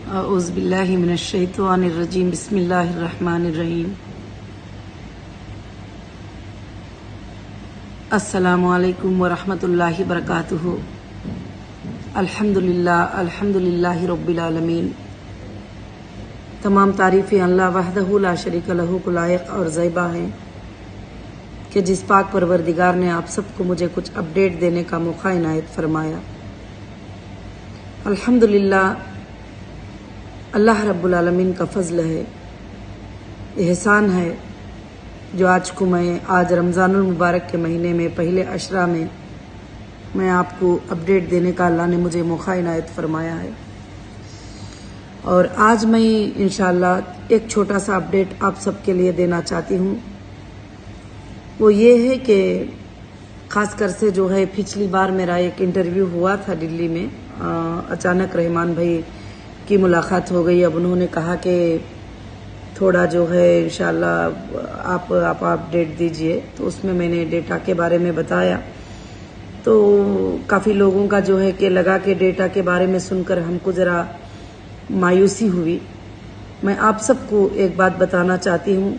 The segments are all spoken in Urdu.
اعوذ باللہ من الشیطان الرجیم بسم اللہ الرحمن الرحیم السلام علیکم ورحمۃ اللہ وبرکاتہ۔ الحمدللہ رب العالمین۔ تمام تعریفیں اللہ وحدہ لا شریک لہ کو لائق اور زیبہ ہیں کہ جس پاک پروردگار نے آپ سب کو مجھے کچھ اپڈیٹ دینے کا موقع عنایت فرمایا۔ الحمدللہ اللہ رب العالمین کا فضل ہے، احسان ہے جو آج رمضان المبارک کے مہینے میں پہلے عشرہ میں آپ کو اپڈیٹ دینے کا اللہ نے مجھے موقع عنایت فرمایا ہے۔ اور آج میں انشاءاللہ ایک چھوٹا سا اپڈیٹ آپ سب کے لیے دینا چاہتی ہوں۔ وہ یہ ہے کہ خاص کر سے جو ہے پچھلی بار میرا ایک انٹرویو ہوا تھا دلی میں، اچانک رحمان بھائی کی ملاقات ہو گئی۔ اب انہوں نے کہا کہ تھوڑا جو ہے انشاءاللہ آپ اپڈیٹ دیجئے، تو اس میں نے ڈیٹا کے بارے میں بتایا، تو کافی لوگوں کا جو ہے کہ لگا کہ ڈیٹا کے بارے میں سن کر ہم کو ذرا مایوسی ہوئی۔ میں آپ سب کو ایک بات بتانا چاہتی ہوں،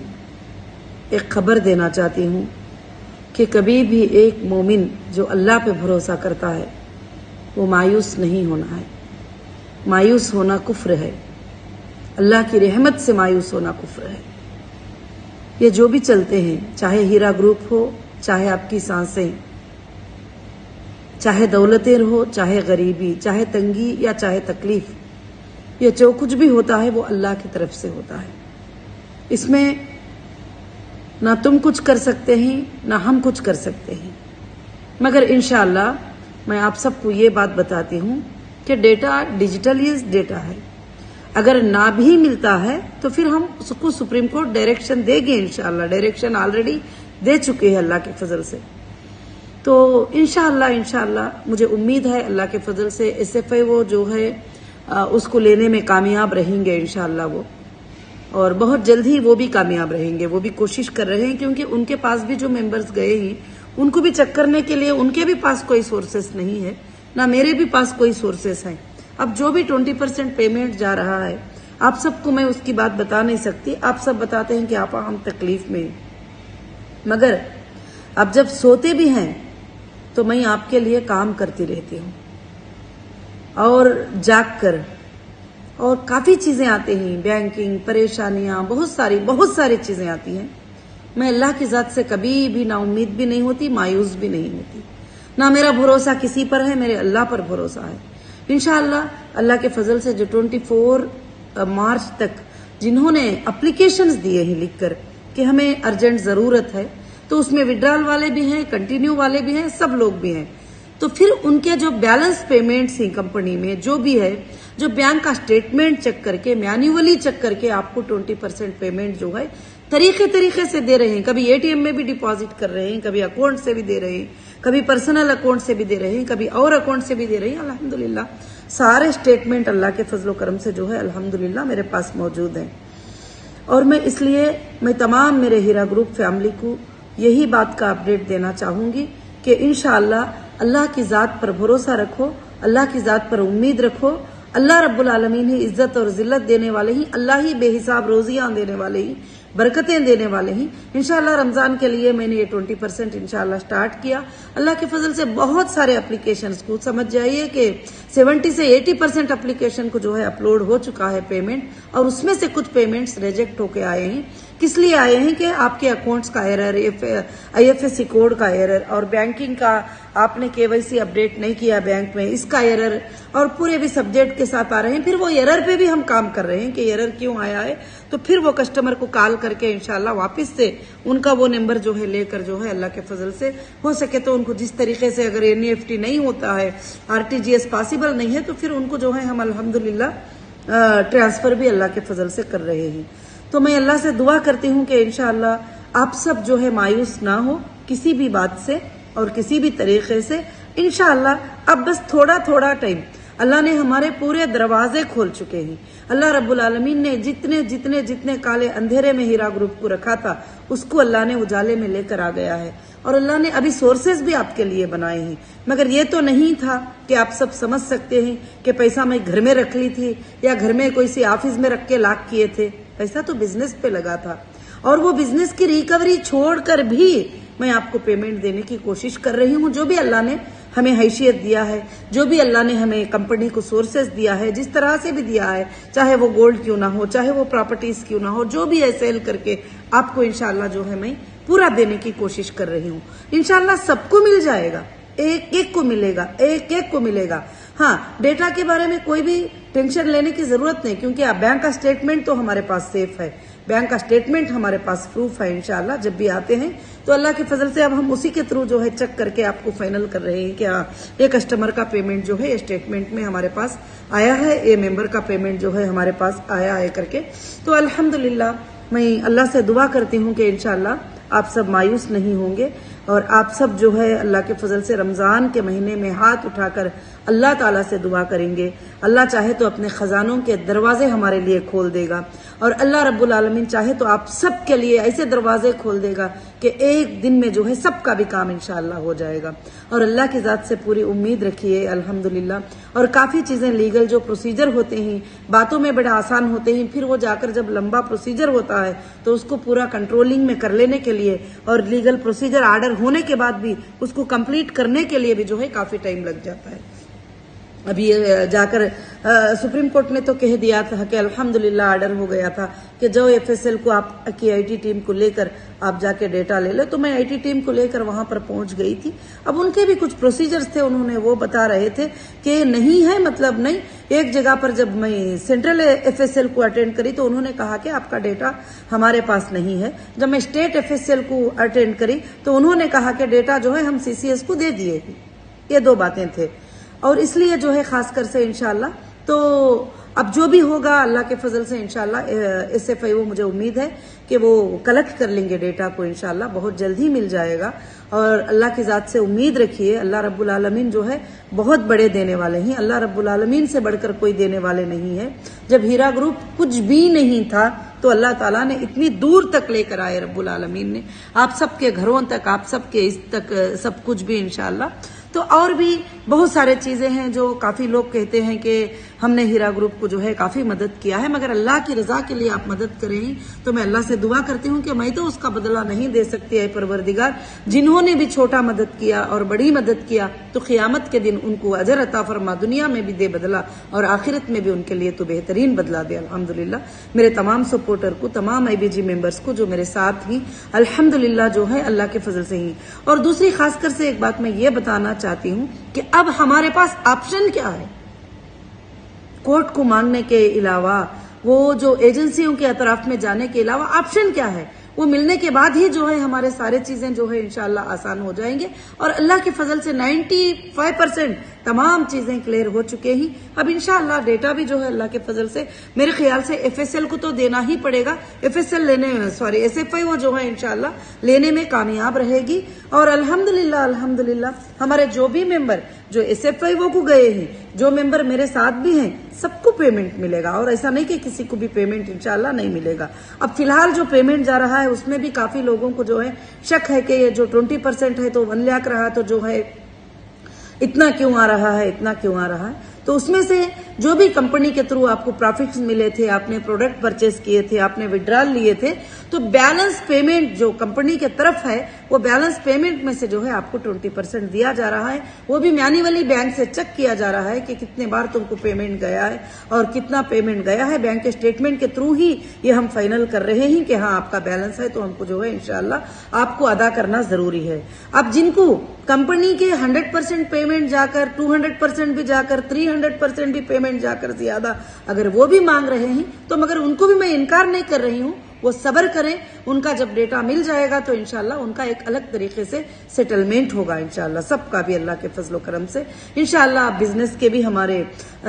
ایک خبر دینا چاہتی ہوں کہ کبھی بھی ایک مومن جو اللہ پہ بھروسہ کرتا ہے وہ مایوس نہیں ہونا ہے۔ مایوس ہونا کفر ہے، اللہ کی رحمت سے مایوس ہونا کفر ہے۔ یہ جو بھی چلتے ہیں، چاہے ہیرا گروپ ہو، چاہے آپ کی سانسیں، چاہے دولتیں ہو، چاہے غریبی، چاہے تنگی یا چاہے تکلیف، یہ جو کچھ بھی ہوتا ہے وہ اللہ کی طرف سے ہوتا ہے۔ اس میں نہ تم کچھ کر سکتے ہیں نہ ہم کچھ کر سکتے ہیں، مگر انشاءاللہ میں آپ سب کو یہ بات بتاتی ہوں کہ ڈیٹا ڈیجیٹل ڈیٹا ہے، اگر نہ بھی ملتا ہے تو پھر ہم اس کو سپریم کورٹ ڈائریکشن دے گے۔ انشاءاللہ ڈائریکشن آلریڈی دے چکے ہیں اللہ کے فضل سے۔ تو انشاءاللہ مجھے امید ہے اللہ کے فضل سے SFIO جو ہے اس کو لینے میں کامیاب رہیں گے انشاءاللہ وہ، اور بہت جلد ہی وہ بھی کامیاب رہیں گے۔ وہ بھی کوشش کر رہے ہیں کیونکہ ان کے پاس بھی جو ممبرز گئے ہیں ان کو بھی چیک کرنے کے لیے ان کے بھی پاس کوئی سورسز نہیں ہے، نہ میرے بھی پاس کوئی سورسز ہیں۔ اب جو بھی 20% پیمنٹ جا رہا ہے، آپ سب کو میں اس کی بات بتا نہیں سکتی۔ آپ سب بتاتے ہیں کہ آپا ہم تکلیف میں ہیں، مگر اب جب سوتے بھی ہیں تو میں آپ کے لیے کام کرتی رہتی ہوں، اور جاگ کر، اور کافی چیزیں آتے ہیں، بینکنگ، پریشانیاں، بہت ساری چیزیں آتی ہیں۔ میں اللہ کی ذات سے کبھی بھی نا امید بھی نہیں ہوتی، مایوس بھی نہیں ہوتی، نہ میرا بھروسہ کسی پر ہے، میرے اللہ پر بھروسہ ہے۔ انشاءاللہ اللہ کے فضل سے جو 24 مارچ تک جنہوں نے اپلیکیشنز دیے ہیں لکھ کر کہ ہمیں ارجنٹ ضرورت ہے، تو اس میں وڈرال والے بھی ہیں، کنٹینیو والے بھی ہیں، سب لوگ بھی ہیں، تو پھر ان کے جو بیلنس پیمنٹس ہیں کمپنی میں جو بھی ہے، جو بینک کا سٹیٹمنٹ چیک کر کے، مینیولی چیک کر کے آپ کو 20% پیمنٹ جو ہے طریقے سے دے رہے ہیں۔ کبھی ATM میں بھی ڈپازٹ کر رہے ہیں، کبھی اکاؤنٹ سے بھی دے رہے ہیں، کبھی پرسنل اکاؤنٹ سے بھی دے رہے ہیں، کبھی اور اکاؤنٹ سے بھی دے رہے ہیں۔ الحمدللہ سارے سٹیٹمنٹ اللہ کے فضل و کرم سے جو ہے الحمدللہ میرے پاس موجود ہیں۔ اور میں اس لیے تمام میرے ہیرا گروپ فیملی کو یہی بات کا اپڈیٹ دینا چاہوں گی کہ انشاءاللہ اللہ کی ذات پر بھروسہ رکھو، اللہ کی ذات پر امید رکھو۔ اللہ رب العالمین ہی عزت اور ذلت دینے والے ہی، اللہ ہی بے حساب روزیاں دینے والے ہی، برکتیں دینے والے ہی۔ انشاءاللہ رمضان کے لیے میں نے یہ 20% انشاءاللہ سٹارٹ کیا۔ اللہ کے فضل سے بہت سارے اپلیکیشنز کو سمجھ جائیے کہ 70 سے 80% اپلیکیشن کو جو ہے اپلوڈ ہو چکا ہے پیمنٹ، اور اس میں سے کچھ پیمنٹس ریجیکٹ ہو کے آئے ہیں۔ کس لیے آئے ہیں کہ آپ کے اکاؤنٹس کا ایرر، IFSC کوڈ کا ایرر، اور بینکنگ کا آپ نے KYC اپڈیٹ نہیں کیا بینک میں، اس کا ایرر، اور پورے بھی سبجیکٹ کے ساتھ آ رہے ہیں۔ پھر وہ ایرر پہ بھی ہم کام کر رہے ہیں کہ ایرر کیوں آیا ہے، تو پھر وہ کسٹمر کو کال کر کے انشاءاللہ واپس سے ان کا وہ نمبر جو ہے لے کر جو ہے اللہ کے فضل سے ہو سکے تو ان کو جس طریقے سے، اگر NEFT نہیں ہوتا ہے، RTGS پاسبل نہیں ہے، تو پھر ان کو جو ہے ہم الحمدللہ ٹرانسفر بھی اللہ کے فضل سے کر رہے ہیں۔ تو میں اللہ سے دعا کرتی ہوں کہ انشاءاللہ آپ سب جو ہے مایوس نہ ہو کسی بھی بات سے اور کسی بھی طریقے سے۔ انشاءاللہ اب بس تھوڑا ٹائم، اللہ نے ہمارے پورے دروازے کھول چکے ہیں۔ اللہ رب العالمین نے جتنے کالے اندھیرے میں ہیرا گروپ کو رکھا تھا، اس کو اللہ نے اجالے میں لے کر آ گیا ہے، اور اللہ نے ابھی سورسز بھی آپ کے لیے بنائے ہیں، مگر یہ تو نہیں تھا کہ آپ سب سمجھ سکتے ہیں کہ پیسہ میں گھر میں رکھ لی تھی یا گھر میں کوئی سی آفس میں رکھ کے لاک کیے تھے، پیسہ تو بزنس پہ لگا تھا، اور وہ بزنس کی ریکوری چھوڑ کر بھی میں آپ کو پیمنٹ دینے کی کوشش کر رہی ہوں، جو بھی اللہ نے ہمیں حیثیت دیا ہے، جو بھی اللہ نے ہمیں کمپنی کو سورسز دیا ہے، جس طرح سے بھی دیا ہے، چاہے وہ گولڈ کیوں نہ ہو، چاہے وہ پراپرٹیز کیوں نہ ہو، جو بھی ہے سیل کر کے آپ کو انشاءاللہ جو ہے میں پورا دینے کی کوشش کر رہی ہوں۔ انشاءاللہ سب کو مل جائے گا، ایک ایک کو ملے گا، ایک ایک کو ملے گا۔ ہاں، ڈیٹا کے بارے میں کوئی بھی ٹینشن لینے کی ضرورت نہیں، کیونکہ بینک کا سٹیٹمنٹ تو ہمارے پاس سیف ہے، بینک کا سٹیٹمنٹ ہمارے پاس پروف ہے، انشاءاللہ جب بھی آتے ہیں تو اللہ کے فضل سے اب ہم اسی کے تھرو جو ہے چیک کر کے آپ کو فائنل کر رہے ہیں کہ ہاں یہ کسٹمر کا پیمنٹ جو ہے یہ سٹیٹمنٹ میں ہمارے پاس آیا ہے، یہ ممبر کا پیمنٹ جو ہے ہمارے پاس آیا ہے کر کے۔ تو الحمدللہ میں اللہ سے دعا کرتی ہوں کہ انشاءاللہ آپ سب مایوس نہیں ہوں گے، اور آپ سب جو ہے اللہ کے فضل سے رمضان کے مہینے میں ہاتھ اٹھا کر اللہ تعالیٰ سے دعا کریں گے۔ اللہ چاہے تو اپنے خزانوں کے دروازے ہمارے لیے کھول دے گا، اور اللہ رب العالمین چاہے تو آپ سب کے لیے ایسے دروازے کھول دے گا کہ ایک دن میں جو ہے سب کا بھی کام انشاءاللہ ہو جائے گا، اور اللہ کی ذات سے پوری امید رکھیے الحمدللہ۔ اور کافی چیزیں لیگل جو پروسیجر ہوتے ہیں باتوں میں بڑا آسان ہوتے ہیں، پھر وہ جا کر جب لمبا پروسیجر ہوتا ہے تو اس کو پورا کنٹرولنگ میں کر لینے کے لیے اور لیگل پروسیجر آرڈر ہونے کے بعد بھی اس کو کمپلیٹ کرنے کے لیے بھی جو ہے کافی ٹائم لگ جاتا ہے۔ ابھی جا کر سپریم کورٹ نے تو کہہ دیا تھا کہ الحمدللہ آرڈر ہو گیا تھا کہ جو ایف ایس ایل کو آپ کی آئی ٹی ٹیم کو لے کر آپ جا کے ڈیٹا لے لے، تو میں آئی ٹی ٹیم کو لے کر وہاں پر پہنچ گئی تھی۔ اب ان کے بھی کچھ پروسیجرز تھے، انہوں نے وہ بتا رہے تھے کہ نہیں ہے، مطلب نہیں۔ ایک جگہ پر جب میں سینٹرل ایف ایس ایل کو اٹینڈ کری تو انہوں نے کہا کہ آپ کا ڈیٹا ہمارے پاس نہیں ہے۔ جب میں اسٹیٹ ایف ایس ایل کو اٹینڈ کری تو انہوں نے کہا کہ ڈیٹا جو ہے ہم سی سی ایس کو دے دیے ہیں۔ یہ دو باتیں تھے، اور اس لیے جو ہے خاص کر سے انشاءاللہ تو اب جو بھی ہوگا اللہ کے فضل سے انشاءاللہ ایس ایف آئی وہ مجھے امید ہے کہ وہ کلیکٹ کر لیں گے ڈیٹا کو، انشاءاللہ بہت جلد ہی مل جائے گا۔ اور اللہ کی ذات سے امید رکھیے، اللہ رب العالمین جو ہے بہت بڑے دینے والے ہیں، اللہ رب العالمین سے بڑھ کر کوئی دینے والے نہیں ہے۔ جب ہیرا گروپ کچھ بھی نہیں تھا تو اللہ تعالیٰ نے اتنی دور تک لے کر آئے، رب العالمین نے آپ سب کے گھروں تک، آپ سب کے اس تک سب کچھ بھی انشاءاللہ۔ تو اور بھی بہت سارے چیزیں ہیں جو کافی لوگ کہتے ہیں کہ ہم نے ہیرا گروپ کو جو ہے کافی مدد کیا ہے، مگر اللہ کی رضا کے لیے آپ مدد کریں تو میں اللہ سے دعا کرتی ہوں کہ میں تو اس کا بدلہ نہیں دے سکتی ہے پروردگار۔ جنہوں نے بھی چھوٹا مدد کیا اور بڑی مدد کیا تو قیامت کے دن ان کو اجر عطا فرما، دنیا میں بھی دے بدلہ اور آخرت میں بھی ان کے لیے تو بہترین بدلہ دے الحمدللہ۔ میرے تمام سپورٹر کو، تمام آئی بی جی ممبرز کو جو میرے ساتھ ہیں الحمدللہ جو ہے اللہ کے فضل سے ہی۔ اور دوسری خاص کر سے ایک بات میں یہ بتانا چاہتی ہوں کہ اب ہمارے پاس آپشن کیا ہے، کورٹ کو مانگنے کے علاوہ، وہ جو ایجنسیوں کے اطراف میں جانے کے علاوہ آپشن کیا ہے؟ وہ ملنے کے بعد ہی جو ہے ہمارے سارے چیزیں جو ہے انشاءاللہ آسان ہو جائیں گے، اور اللہ کے فضل سے 95% تمام چیزیں کلیئر ہو چکے ہیں۔ اب انشاءاللہ ڈیٹا بھی جو ہے اللہ کے فضل سے میرے خیال سے ایف ایس ایل کو تو دینا ہی پڑے گا، F S L S F I وہ جو ہے انشاءاللہ لینے میں کامیاب رہے گی۔ اور الحمدللہ ہمارے جو بھی ممبر جو ایس ایف آئی وہ کو گئے ہیں، جو ممبر میرے ساتھ بھی ہیں، سب کو پیمنٹ ملے گا، اور ایسا نہیں کہ کسی کو بھی پیمنٹ انشاءاللہ نہیں ملے گا۔ اب فی الحال جو پیمنٹ جا رہا ہے اس میں بھی کافی لوگوں کو جو ہے شک ہے کہ یہ جو 20% ہے تو 1 لاکھ رہا تو جو ہے اتنا کیوں آ رہا ہے، اتنا کیوں آ رہا ہے۔ تو اس میں سے جو بھی کمپنی کے تھرو آپ کو پروفٹس ملے تھے، آپ نے پروڈکٹ پرچیز کیے تھے، آپ نے وڈرال لیے تھے، تو بیلنس پیمنٹ جو کمپنی کے طرف ہے وہ بیلنس پیمنٹ میں سے جو ہے آپ کو 20% دیا جا رہا ہے، وہ بھی مینولی بینک سے چیک کیا جا رہا ہے کہ کتنے بار تم کو پیمنٹ گیا ہے اور کتنا پیمنٹ گیا ہے۔ بینک کے اسٹیٹمنٹ کے تھرو ہی یہ ہم فائنل کر رہے ہیں کہ ہاں آپ کا بیلنس ہے، تو ہم کو جو ہے انشاءاللہ آپ کو ادا کرنا ضروری ہے۔ اب جن کو کمپنی کے 100% پیمنٹ جا کر 200% بھی جا کر 300% بھی پیمنٹ جا کر زیادہ اگر وہ بھی مانگ رہے ہیں تو مگر ان کو بھی میں انکار نہیں کر رہی ہوں، وہ صبر کریں، ان کا جب ڈیٹا مل جائے گا تو انشاءاللہ ان کا ایک الگ طریقے سے سیٹلمنٹ ہوگا انشاءاللہ، سب کا بھی اللہ کے فضل و کرم سے انشاءاللہ۔ بزنس کے بھی ہمارے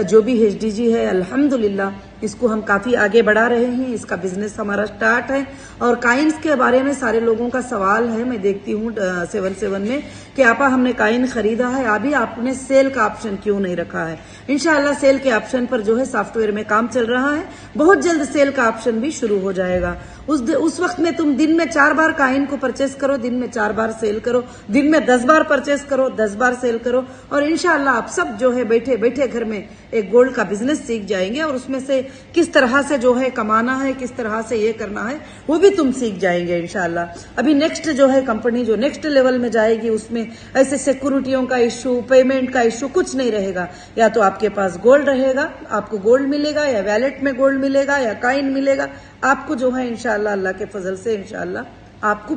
جو بھی ایچ ڈی جی ہے الحمدللہ اس کو ہم کافی آگے بڑھا رہے ہیں، اس کا بزنس ہمارا سٹارٹ ہے. اور کائنز کے بارے میں سارے لوگوں کا سوال ہے، میں دیکھتی ہوں 77 میں کہ آپا ہم نے کائن خریدا ہے، ابھی آپ نے سیل کا آپشن کیوں نہیں رکھا ہے. انشاءاللہ سیل کے آپشن پر جو ہے سافٹ ویئر میں کام چل رہا ہے، بہت جلد سیل کا آپشن بھی شروع ہو جائے گا. اس وقت میں تم دن میں 4 بار کائن کو پرچیز کرو، دن میں 4 بار سیل کرو، دن میں 10 بار پرچیز کرو، 10 بار سیل کرو، اور انشاءاللہ آپ سب جو ہے بیٹھے بیٹھے گھر میں ایک گولڈ کا بزنس سیکھ جائیں گے، اور اس میں سے کس طرح سے جو ہے کمانا ہے، کس طرح سے یہ کرنا ہے وہ بھی تم سیکھ جائیں گے انشاءاللہ. ابھی نیکسٹ جو ہے کمپنی جو نیکسٹ لیول میں جائے گی، اس میں ایسے سیکورٹیوں کا ایشو، پیمنٹ کا ایشو کچھ نہیں رہے گا. یا تو آپ کے پاس گولڈ رہے گا، آپ کو گولڈ ملے گا، یا ویلٹ میں گولڈ ملے گا، یا کائن ملے گا. آپ کو جو ہے انشاءاللہ اللہ کے فضل سے انشاءاللہ آپ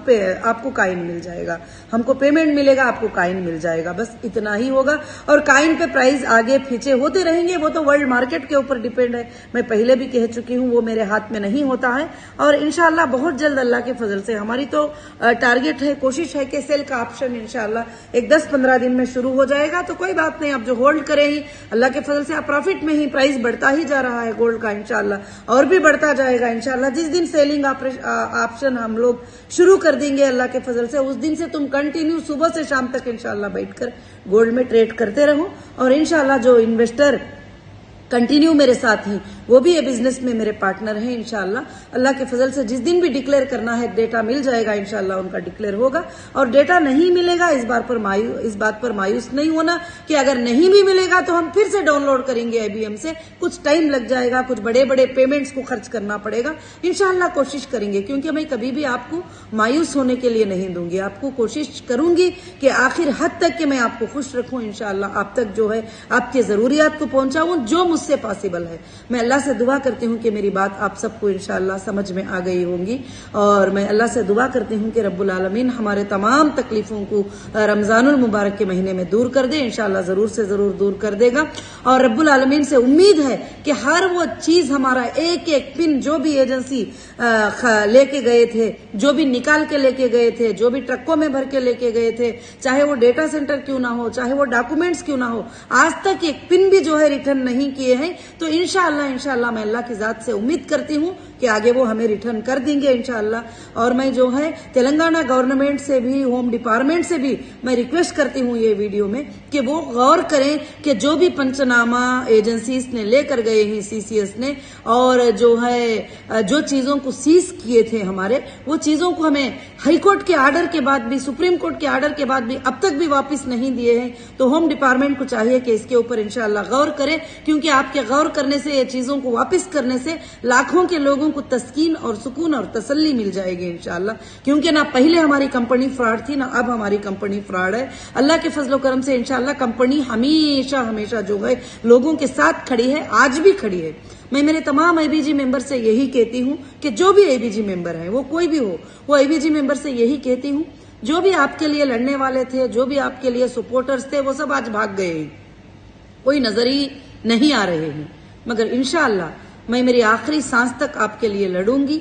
کو کائن مل جائے گا، ہم کو پیمنٹ ملے گا، آپ کو کائن مل جائے گا. بس اتنا ہی ہوگا. اور کائن پہ پرائز آگے پیچھے ہوتے رہیں گے، وہ تو ورلڈ مارکیٹ کے اوپر ڈیپینڈ ہے. میں پہلے بھی کہہ چکی ہوں، وہ میرے ہاتھ میں نہیں ہوتا ہے. اور انشاءاللہ بہت جلد اللہ کے فضل سے ہماری تو ٹارگٹ ہے، کوشش ہے کہ سیل کا آپشن انشاءاللہ ایک 10-15 دن میں شروع ہو جائے گا. تو کوئی بات نہیں، آپ جو ہولڈ کریں ہی اللہ کے فضل سے آپ پروفٹ میں ہی، پرائز بڑھتا ہی جا رہا ہے گولڈ کا انشاءاللہ، اور بھی بڑھتا جائے گا انشاءاللہ. جس دن سیلنگ آپشن ہم لوگ شروع کر دیں گے اللہ کے فضل سے، اس دن سے تم کنٹینیو صبح سے شام تک انشاءاللہ بیٹھ کر گولڈ میں ٹریڈ کرتے رہو. اور انشاءاللہ جو انویسٹر کنٹینیو میرے ساتھ ہیں، وہ بھی یہ بزنس میں میرے پارٹنر ہیں انشاءاللہ. اللہ کے فضل سے جس دن بھی ڈکلیئر کرنا ہے، ڈیٹا مل جائے گا انشاءاللہ، ان کا ڈکلیئر ہوگا. اور ڈیٹا نہیں ملے گا اس بات پر مایوس نہیں ہونا کہ اگر نہیں بھی ملے گا تو ہم پھر سے ڈاؤن لوڈ کریں گے IBM سے. کچھ ٹائم لگ جائے گا، کچھ بڑے بڑے پیمنٹس کو خرچ کرنا پڑے گا. انشاءاللہ کوشش کریں گے، کیونکہ میں کبھی بھی آپ کو مایوس ہونے کے لیے نہیں دوں گی. آپ کو کوشش کروں گی کہ آخر حد تک کہ میں آپ کو خوش رکھوں انشاءاللہ، آپ تک جو ہے آپ کے ضروریات کو پہنچاؤں جو مجھ سے پاسبل ہے. میں اللہ سے دعا کرتی ہوں کہ میری بات آپ سب کو انشاءاللہ سمجھ میں آ گئی ہوں گی. اور میں اللہ سے دعا کرتی ہوں کہ رب العالمین ہمارے تمام تکلیفوں کو رمضان المبارک کے مہینے میں دور کر دے. انشاءاللہ ضرور سے ضرور دور کر دے گا. اور رب العالمین سے امید ہے کہ ہر وہ چیز ہمارا ایک ایک پن جو بھی ایجنسی لے کے گئے تھے، جو بھی نکال کے لے کے گئے تھے، جو بھی ٹرکوں میں بھر کے لے کے گئے تھے، چاہے وہ ڈیٹا سینٹر کیوں نہ ہو، چاہے وہ ڈاکومنٹس کیوں نہ ہو، آج تک ایک پن بھی جو ہے ریٹرن نہیں کیے ہیں. تو انشاءاللہ میں اللہ کی ذات سے امید کرتی ہوں کہ آگے وہ ہمیں ریٹرن کر دیں گے انشاءاللہ. اور میں جو ہے تلنگانہ گورنمنٹ سے بھی، ہوم ڈپارٹمنٹ سے بھی میں ریکویسٹ کرتی ہوں یہ ویڈیو میں کہ وہ غور کریں کہ جو بھی پنچنامہ ایجنسیز نے لے کر گئے ہیں CCS نے، اور جو ہے جو چیزوں کو سیز کیے تھے ہمارے، وہ چیزوں کو ہمیں ہائی کورٹ کے آرڈر کے بعد بھی، سپریم کورٹ کے آرڈر کے بعد بھی اب تک بھی واپس نہیں دیے ہیں. تو ہوم ڈپارٹمنٹ کو چاہیے کہ اس کے اوپر انشاءاللہ غور کرے، کیونکہ آپ کے غور کرنے سے، یہ چیزوں کو واپس کرنے سے لاکھوں کے لوگوں کو تسکین اور سکون اور تسلی مل جائے گی انشاءاللہ. کیونکہ نہ پہلے ہماری کمپنی فراڈ تھی، نہ اب ہماری کمپنی فراڈ ہے. اللہ کے فضل و کرم سے انشاءاللہ کمپنی ہمیشہ جو ہے لوگوں کے ساتھ کھڑی ہے، آج بھی کھڑی ہے. میں میرے تمام ABG ممبر سے یہی کہتی ہوں کہ جو بھی ABG ممبر ہے، وہ کوئی بھی ہو، وہ ABG ممبر سے یہی کہتی ہوں، جو بھی آپ کے لیے لڑنے والے تھے، جو بھی آپ کے لیے سپورٹرز تھے، وہ سب آج بھاگ گئے ہیں، کوئی نظر ہی نہیں آ رہے ہیں. مگر انشاءاللہ میں میری آخری سانس تک آپ کے لیے لڑوں گی،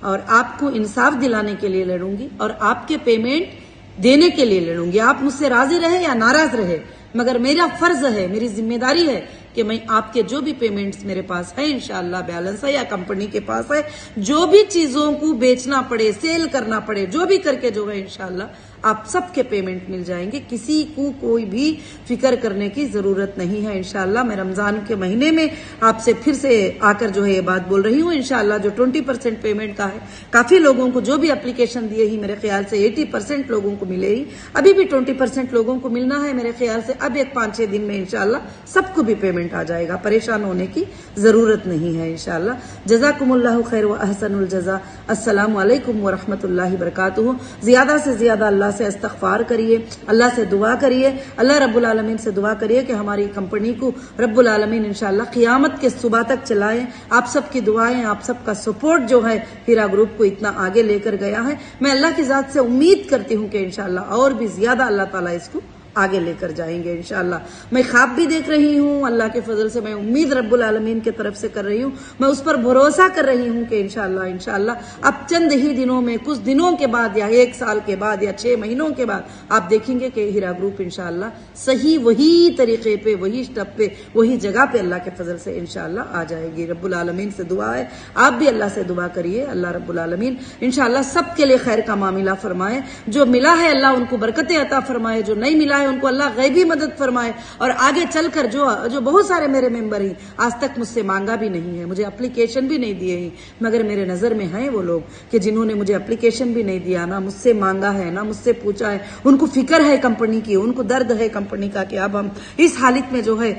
اور آپ کو انصاف دلانے کے لیے لڑوں گی، اور آپ کے پیمنٹ دینے کے لیے لڑوں گی. آپ مجھ سے راضی رہے یا ناراض رہے، مگر میرا فرض ہے، میری ذمہ داری ہے کہ میں آپ کے جو بھی پیمنٹس میرے پاس ہے انشاءاللہ بیلنس ہے یا کمپنی کے پاس ہے، جو بھی چیزوں کو بیچنا پڑے، سیل کرنا پڑے، جو بھی کر کے جو ہے انشاءاللہ آپ سب کے پیمنٹ مل جائیں گے. کسی کو کوئی بھی فکر کرنے کی ضرورت نہیں ہے انشاءاللہ. میں رمضان کے مہینے میں آپ سے پھر سے آ کر جو ہے یہ بات بول رہی ہوں. انشاءاللہ جو 20% پیمنٹ کا ہے، کافی لوگوں کو جو بھی اپلیکیشن دیے ہی، میرے خیال سے 80% لوگوں کو ملے ہی، ابھی بھی 20% لوگوں کو ملنا ہے. میرے خیال سے اب ایک 5-6 دن میں انشاءاللہ سب کو بھی پیمنٹ آ جائے گا. پریشان ہونے کی ضرورت نہیں ہے انشاءاللہ. جزاکم اللہ خیر و احسن الجزا. السلام علیکم ورحمۃ اللہ وبرکاتہ. زیادہ سے زیادہ اللہ سے استغفار کریے، اللہ سے دعا کریے، اللہ رب العالمین سے دعا کریے کہ ہماری کمپنی کو رب العالمین انشاءاللہ قیامت کے صبح تک چلائیں. آپ سب کی دعائیں، آپ سب کا سپورٹ جو ہے ہیرا گروپ کو اتنا آگے لے کر گیا ہے. میں اللہ کی ذات سے امید کرتی ہوں کہ انشاءاللہ اور بھی زیادہ اللہ تعالیٰ اس کو آگے لے کر جائیں گے انشاءاللہ. میں خواب بھی دیکھ رہی ہوں اللہ کے فضل سے, میں امید رب العالمین کی طرف سے کر رہی ہوں, میں اس پر بھروسہ کر رہی ہوں کہ انشاءاللہ اب چند ہی دنوں میں, کچھ دنوں کے بعد یا 1 سال کے بعد یا 6 مہینوں کے بعد آپ دیکھیں گے کہ ہیرا گروپ انشاءاللہ صحیح وہی طریقے پہ, وہی سٹیپ پہ, وہی جگہ پہ اللہ کے فضل سے انشاءاللہ آ جائے گی. رب العالمین سے دعا ہے, آپ بھی اللہ سے دعا کریے, اللہ رب العالمین انشاءاللہ سب کے لیے خیر کا معاملہ فرمائے. جو ملا ہے اللہ ان کو برکتیں عطا فرمائے, جو نہیں ملا ہے ان کو اللہ غیبی مدد فرمائے, اور آگے چل کر جو بہت سارے میرے ممبر ہیں آج تک مجھ سے مانگا بھی نہیں ہے, مجھے اپلیکیشن بھی نہیں دیے ہیں, مگر میرے نظر میں ہیں وہ لوگ کہ جنہوں نے مجھے اپلیکیشن بھی نہیں دیا, نہ مجھ سے مانگا ہے, نہ مجھ سے پوچھا ہے. ان کو فکر ہے کمپنی کی, ان کو درد ہے کمپنی کا کہ اب ہم اس حالت میں جو ہے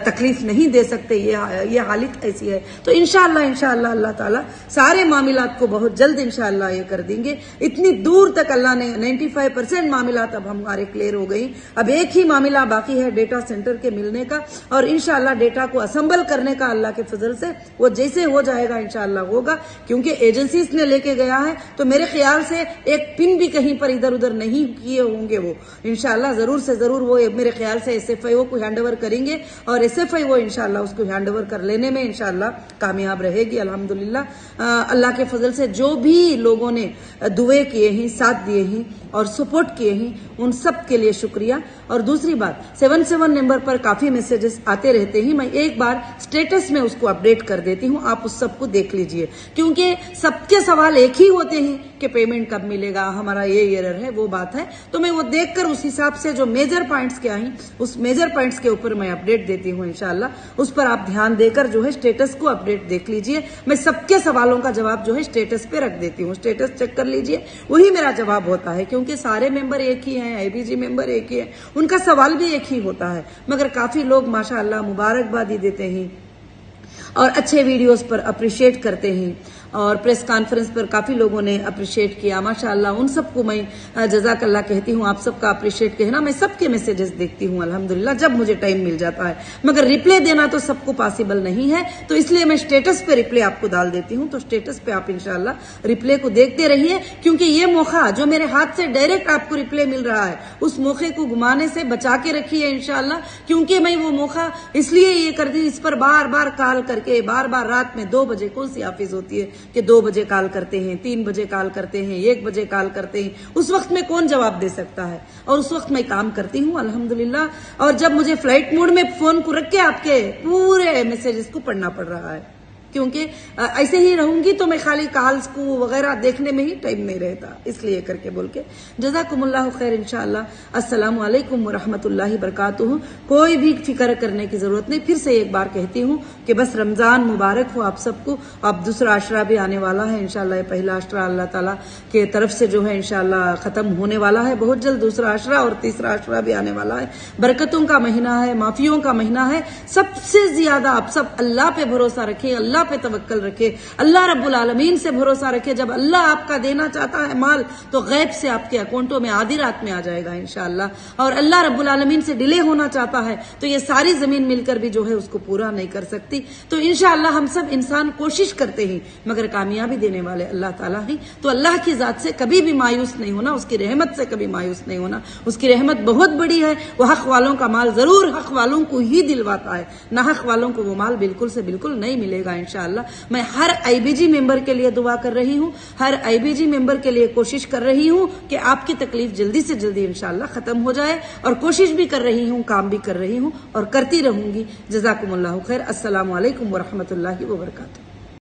تکلیف نہیں دے سکتے, یہ حالت ایسی ہے. تو انشاءاللہ اللہ تعالیٰ سارے معاملات کو بہت جلد انشاءاللہ یہ کر دیں گے. اتنی دور تک اللہ نے 95% معاملات اب ہمارے کلیئر ہو گئی. اب ایک ہی معاملہ باقی ہے ڈیٹا سینٹر کے ملنے کا, اور انشاءاللہ ڈیٹا کو اسمبل کرنے کا اللہ کے فضل سے وہ جیسے ہو جائے گا انشاءاللہ ہوگا. کیونکہ ایجنسیز نے لے کے گیا ہے تو میرے خیال سے ایک پن بھی کہیں پر ادھر ادھر نہیں کیے ہوں گے. وہ انشاءاللہ ضرور سے ضرور وہ میرے خیال سے SFIO کو ہینڈ اوور کریں گے, اور SFIO انشاءاللہ اس کو ہینڈ اوور کر لینے میں انشاءاللہ کامیاب رہے گی. الحمدللہ اللہ کے فضل سے جو بھی لوگوں نے دعائیں کیے ہیں, ساتھ دیے ہیں اور سپورٹ کیے ہیں, ان سب کے لیے شکریہ. اور دوسری بات 77 نمبر پر کافی میسیجز آتے رہتے ہیں, میں ایک بار سٹیٹس میں اس کو اپڈیٹ کر دیتی ہوں, آپ اس سب کو دیکھ لیجئے. کیونکہ سب کے سوال ایک ہی ہوتے ہیں کہ پیمنٹ کب ملے گا, ہمارا یہ ایرر ہے, وہ بات ہے. تو میں وہ دیکھ کر اس حساب سے جو میجر پوائنٹس کیا ہیں اس میجر پوائنٹس کے اوپر میں اپڈیٹ دیتی ہوں انشاءاللہ. اس پر آپ دھیان دے کر جو ہے سٹیٹس کو اپڈیٹ دیکھ لیجئے. میں سب کے سوالوں کا جواب جو ہے سٹیٹس پہ رکھ دیتی ہوں, سٹیٹس چیک کر لیجئے, وہی میرا جواب ہوتا ہے. کیونکہ سارے ممبر ایک ہی ہیں, IBG ممبر ایک ہی ہیں, ان کا سوال بھی ایک ہی ہوتا ہے. مگر کافی لوگ ماشاءاللہ مبارکبادی دیتے ہیں اور اچھے ویڈیوز پر اپریشیٹ کرتے ہیں, اور پریس کانفرنس پر کافی لوگوں نے اپریشیٹ کیا ماشاءاللہ. ان سب کو میں جزاک اللہ کہتی ہوں, آپ سب کا اپریشیٹ کہنا. میں سب کے میسیجز دیکھتی ہوں الحمدللہ جب مجھے ٹائم مل جاتا ہے, مگر ریپلے دینا تو سب کو پاسبل نہیں ہے, تو اس لیے میں سٹیٹس پہ ریپلے آپ کو ڈال دیتی ہوں. تو سٹیٹس پہ آپ انشاءاللہ ریپلے کو دیکھتے رہیے, کیونکہ یہ موقع جو میرے ہاتھ سے ڈائریکٹ آپ کو ریپلے مل رہا ہے, اس موقع کو گمانے سے بچا کے رکھیے انشاءاللہ. کیونکہ میں وہ موقع اس لیے یہ کرتی ہوں, اس پر بار بار کال کر کے, بار بار رات میں 2 بجے کون سی آفس ہوتی ہے کہ 2 بجے کال کرتے ہیں, 3 بجے کال کرتے ہیں, 1 بجے کال کرتے ہیں, اس وقت میں کون جواب دے سکتا ہے. اور اس وقت میں کام کرتی ہوں الحمدللہ. اور جب مجھے فلائٹ موڈ میں فون کو رکھ کے آپ کے پورے میسیجز کو پڑھنا پڑ رہا ہے, کیونکہ ایسے ہی رہوں گی تو میں خالی کالز کو وغیرہ دیکھنے میں ہی ٹائم نہیں رہتا, اس لیے کر کے بول کے جزاکم اللہ خیر انشاءاللہ. السلام علیکم ورحمۃ اللہ وبرکاتہ. کوئی بھی فکر کرنے کی ضرورت نہیں. پھر سے ایک بار کہتی ہوں کہ بس رمضان مبارک ہو آپ سب کو. اب دوسرا عشرہ بھی آنے والا ہے انشاءاللہ. یہ پہلا عشرہ اللہ تعالیٰ کے طرف سے جو ہے انشاءاللہ ختم ہونے والا ہے بہت جلد. دوسرا عشرہ اور تیسرا عشرہ بھی آنے والا ہے. برکتوں کا مہینہ ہے, معافیوں کا مہینہ ہے. سب سے زیادہ آپ سب اللہ پہ بھروسہ رکھیں, اللہ پہ توکل رکھے, اللہ رب العالمین سے بھروسہ رکھے. جب اللہ آپ کا دینا چاہتا ہے مال تو غیب سے آپ کے اکاؤنٹوں میں آدھی رات میں آ جائے گا انشاءاللہ. اور اللہ رب العالمین سے ڈیلے ہونا چاہتا ہے تو یہ ساری زمین مل کر بھی جو ہے اس کو پورا نہیں کر سکتی. تو انشاءاللہ ہم سب انسان کوشش کرتے ہیں مگر کامیابی دینے والے اللہ تعالیٰ ہیں. تو اللہ کی ذات سے کبھی بھی مایوس نہیں ہونا, اس کی رحمت سے کبھی مایوس نہیں ہونا. اس کی رحمت بہت بڑی ہے. وہ حق والوں کا مال ضرور حق والوں کو ہی دلواتا ہے, نہ حق والوں کو وہ مال بالکل سے بالکل نہیں ملے گا انشاءاللہ. میں ہر IBG ممبر کے لیے دعا کر رہی ہوں, ہر IBG ممبر کے لیے کوشش کر رہی ہوں کہ آپ کی تکلیف جلدی سے جلدی انشاءاللہ ختم ہو جائے, اور کوشش بھی کر رہی ہوں, کام بھی کر رہی ہوں اور کرتی رہوں گی. جزاکم اللہ خیر. السلام علیکم ورحمۃ اللہ وبرکاتہ.